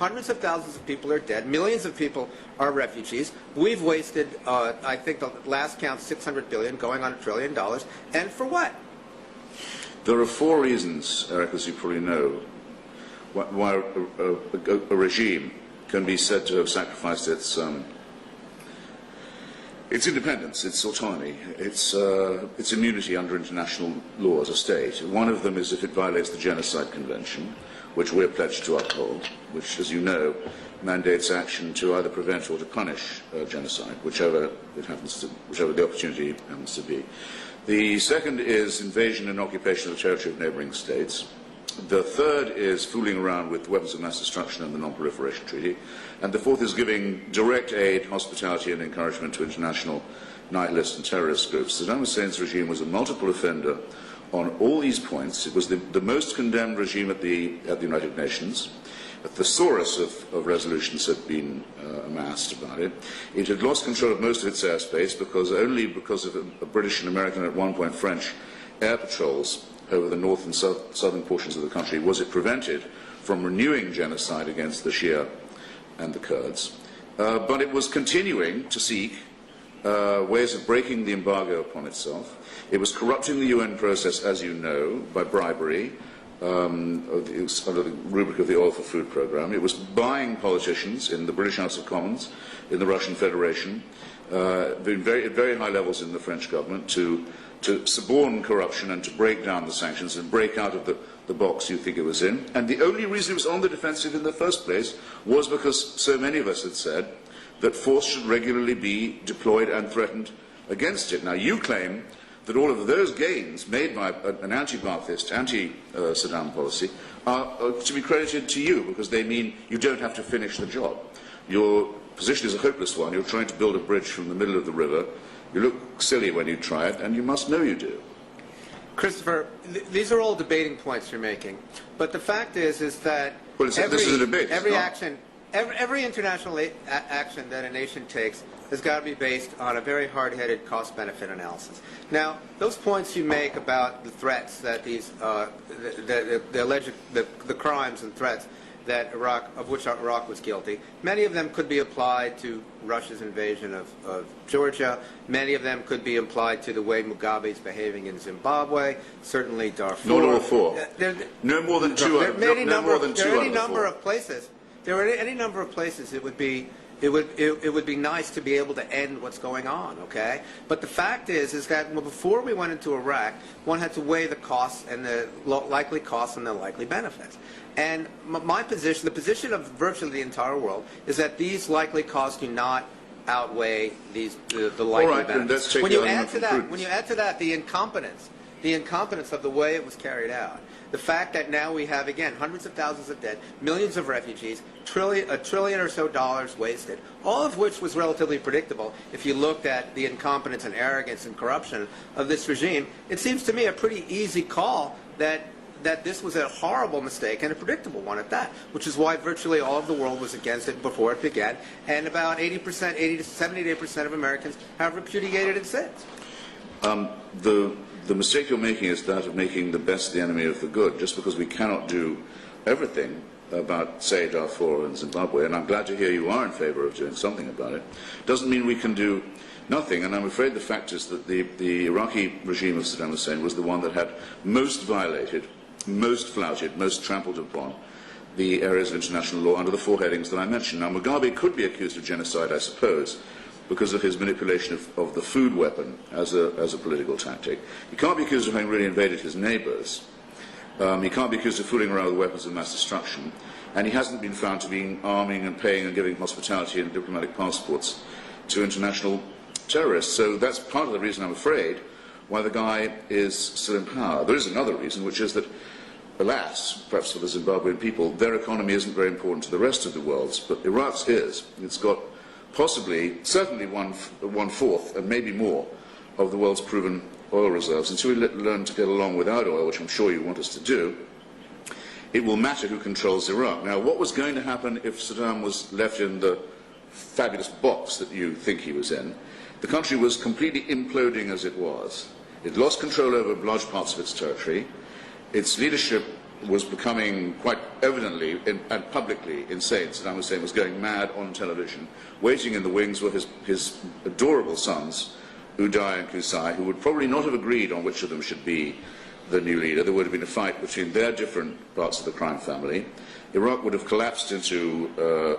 Hundreds of thousands of people are dead. Millions of people are refugees. We've wasted, I think the last count, $600 billion, going on $1 trillion. And for what? There are four reasons, Eric, as you probably know, why a regime can be said to have sacrificed its independence, its autonomy, its immunity under international law as a state. One of them is if it violates the Genocide Convention, which we're pledged to uphold, which, as you know, mandates action to either prevent or to punish genocide, whichever the opportunity happens to be. The second is invasion and occupation of the territory of neighbouring states. The third is fooling around with weapons of mass destruction and the Non-Proliferation Treaty. And the fourth is giving direct aid, hospitality and encouragement to international nihilist and terrorist groups. Saddam Hussein's regime was a multiple offender on all these points. It was the most condemned regime at the United Nations. A thesaurus of resolutions had been amassed about it. It had lost control of most of its airspace only because of a British and American, at one point French, air patrols over the north and southern portions of the country was it prevented from renewing genocide against the Shia and the Kurds. But it was continuing to seek ways of breaking the embargo upon itself. It was corrupting the UN process, as you know, by bribery, under the rubric of the Oil for Food program. It was buying politicians in the British House of Commons, in the Russian Federation, at very high levels in the French government to suborn corruption and to break down the sanctions and break out of the box you think it was in. And the only reason it was on the defensive in the first place was because so many of us had said that force should regularly be deployed and threatened against it. Now, you claim that all of those gains made by an anti-Ba'athist, anti-Saddam policy are to be credited to you because they mean you don't have to finish the job. Your position is a hopeless one. You're trying to build a bridge from the middle of the river. You look silly when you try it, and you must know you do. Christopher, these are all debating points you're making. But the fact is that this is a debate. Every international action that a nation takes has got to be based on a very hard-headed cost-benefit analysis. Now, those points you make about the threats that these, the crimes and threats that of which Iraq was guilty, many of them could be applied to Russia's invasion of Georgia. Many of them could be applied to the way Mugabe is behaving in Zimbabwe. Certainly Darfur. Not all four. No more than two. There are any number of places. There are any number of places it would be nice to be able to end what's going on, okay? But the fact is that before we went into Iraq, one had to weigh the costs and the likely costs and the likely benefits. And my position, the position of virtually the entire world, is that these likely costs do not outweigh the likely benefits. When you add to that the incompetence of the way it was carried out, the fact that now we have, again, hundreds of thousands of dead, millions of refugees, a trillion or so dollars wasted, all of which was relatively predictable if you looked at the incompetence and arrogance and corruption of this regime, it seems to me a pretty easy call that this was a horrible mistake and a predictable one at that, which is why virtually all of the world was against it before it began, and about 80 to 78% of Americans have repudiated it since. The mistake you're making is that of making the best the enemy of the good, just because we cannot do everything about, say, Darfur and Zimbabwe, and I'm glad to hear you are in favour of doing something about it, doesn't mean we can do nothing. And I'm afraid the fact is that the Iraqi regime of Saddam Hussein was the one that had most violated, most flouted, most trampled upon the areas of international law under the four headings that I mentioned. Now, Mugabe could be accused of genocide, I suppose, because of his manipulation of the food weapon as a political tactic. He can't be accused of having really invaded his neighbours. He can't be accused of fooling around with weapons of mass destruction. And he hasn't been found to be arming and paying and giving hospitality and diplomatic passports to international terrorists. So that's part of the reason, I'm afraid, why the guy is still in power. There is another reason, which is that, alas, perhaps for the Zimbabwean people, their economy isn't very important to the rest of the world's, but Iraq's is. It's got certainly one-fourth, and maybe more, of the world's proven oil reserves. Until we learn to get along without oil, which I'm sure you want us to do, it will matter who controls Iraq. Now, what was going to happen if Saddam was left in the fabulous box that you think he was in? The country was completely imploding as it was. It lost control over large parts of its territory. Its leadership was becoming quite evidently and publicly insane. Saddam Hussein was going mad on television. Waiting in the wings were his adorable sons, Uday and Qusay, who would probably not have agreed on which of them should be the new leader. There would have been a fight between their different parts of the crime family. Iraq would have collapsed into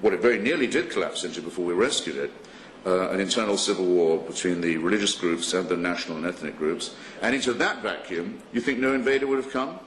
what it very nearly did collapse into before we rescued it, an internal civil war between the religious groups and the national and ethnic groups. And into that vacuum, you think no invader would have come?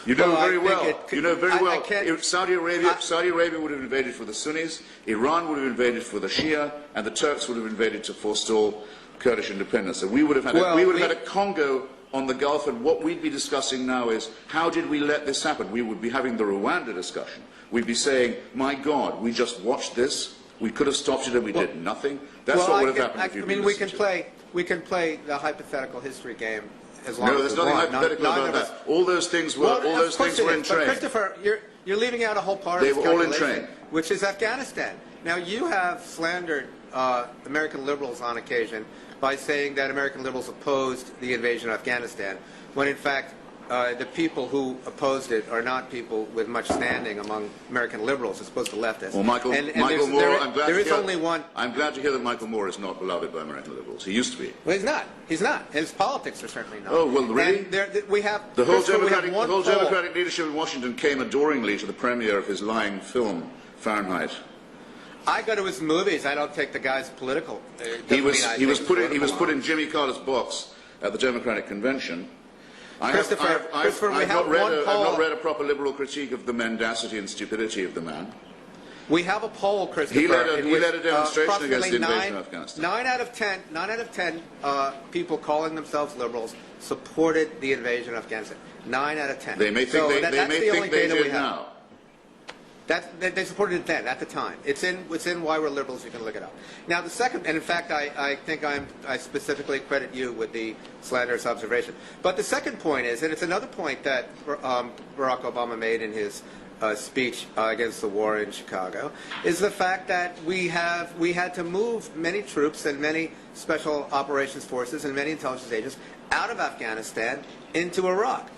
You know very well. You know very well. Saudi Arabia would have invaded for the Sunnis, Iran would have invaded for the Shia, and the Turks would have invaded to forestall Kurdish independence. So we would have had a Congo on the Gulf, and what we'd be discussing now is how did we let this happen? We would be having the Rwanda discussion. We'd be saying, my God, we just watched this. We could have stopped it and we did nothing. That's what would have happened if you'd been listening to. We can play the hypothetical history game as long as there's nothing hypothetical about that. All those things were in train. But Christopher, you're leaving out a whole part of this calculation, which is Afghanistan. Now, you have slandered American liberals on occasion by saying that American liberals opposed the invasion of Afghanistan, when in fact the people who opposed it are not people with much standing among American liberals, as opposed to leftists. Well, Michael Moore, I'm glad to hear that Michael Moore is not beloved by American liberals. He used to be. Well, he's not. He's not. His politics are certainly not. Oh, well, really? And we have the whole Democratic leadership in Washington came adoringly to the premiere of his lying film, Fahrenheit. I go to his movies. I don't take the guy's political. He was put in Jimmy Carter's box at the Democratic convention. I've not read a proper liberal critique of the mendacity and stupidity of the man. We have a poll, Christopher. He led a demonstration against the invasion of Afghanistan. 9 out of 10 people calling themselves liberals supported the invasion of Afghanistan. 9 out of 10. They may think they did now. They supported it then, at the time. It's in Why We're Liberals. You can look it up. Now, the second, and in fact, I think I specifically credit you with the slanderous observation. But the second point is, and it's another point that Barack Obama made in his speech against the war in Chicago, is the fact that we had to move many troops and many special operations forces and many intelligence agents out of Afghanistan into Iraq.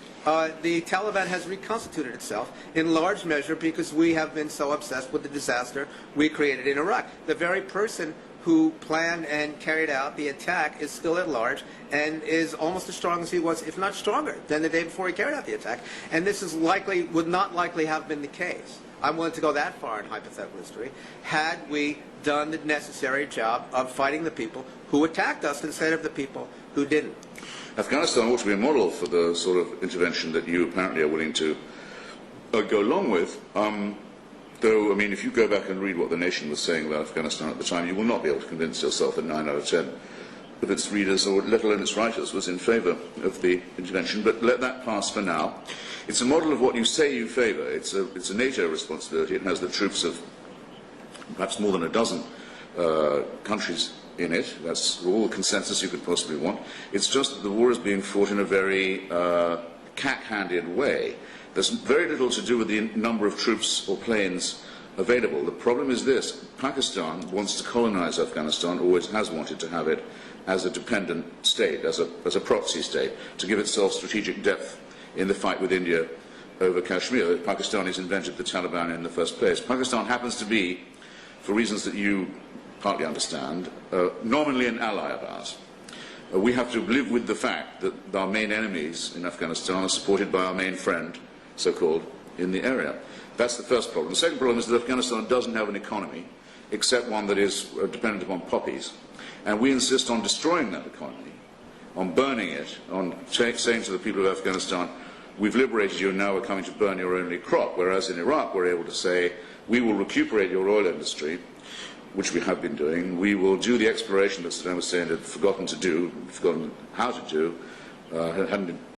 The Taliban has reconstituted itself in large measure because we have been so obsessed with the disaster we created in Iraq. The very person who planned and carried out the attack is still at large and is almost as strong as he was, if not stronger, than the day before he carried out the attack. And this would not likely have been the case. I'm willing to go that far in hypothetical history, had we done the necessary job of fighting the people who attacked us instead of the people who didn't. Afghanistan ought to be a model for the sort of intervention that you apparently are willing to go along with. Though, I mean, if you go back and read what the nation was saying about Afghanistan at the time, you will not be able to convince yourself that 9 out of 10 of its readers, or let alone its writers, was in favour of the intervention. But let that pass for now. It's a model of what you say you favour. It's a NATO responsibility. It has the troops of perhaps more than a dozen countries in it. That's all the consensus you could possibly want. It's just that the war is being fought in a very cack-handed way. There's very little to do with the number of troops or planes available. The problem is this: Pakistan wants to colonize Afghanistan, always has wanted to have it as a dependent state, as a proxy state, to give itself strategic depth in the fight with India over Kashmir. The Pakistanis invented the Taliban in the first place. Pakistan happens to be, for reasons that you partly understand, nominally an ally of ours. We have to live with the fact that our main enemies in Afghanistan are supported by our main friend, so-called, in the area. That's the first problem. The second problem is that Afghanistan doesn't have an economy, except one that is dependent upon poppies. And we insist on destroying that economy, on burning it, on saying to the people of Afghanistan, we've liberated you and now we're coming to burn your only crop. Whereas in Iraq we're able to say, we will recuperate your oil industry, which we have been doing. We will do the exploration that Saddam Hussein had forgotten to do, forgotten how to do, hadn't